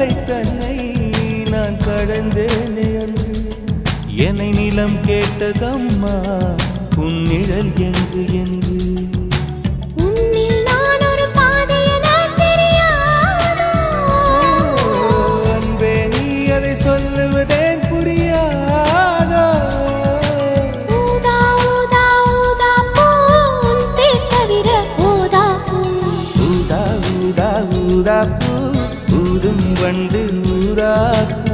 அலை தன்னை நான் கடந்தேனே அன்று என்னை நிலம் கேட்டதம்மா உன் நிழல் எங்கு என்று சொல்லுவதேன் புரியாதோ ஊதா ஊதா ஊதா பூன் பேர் தவிர ஊதா பூ ஊதா ஊதா ஊதா பூ ஊதும் வண்டு ஊதா பூ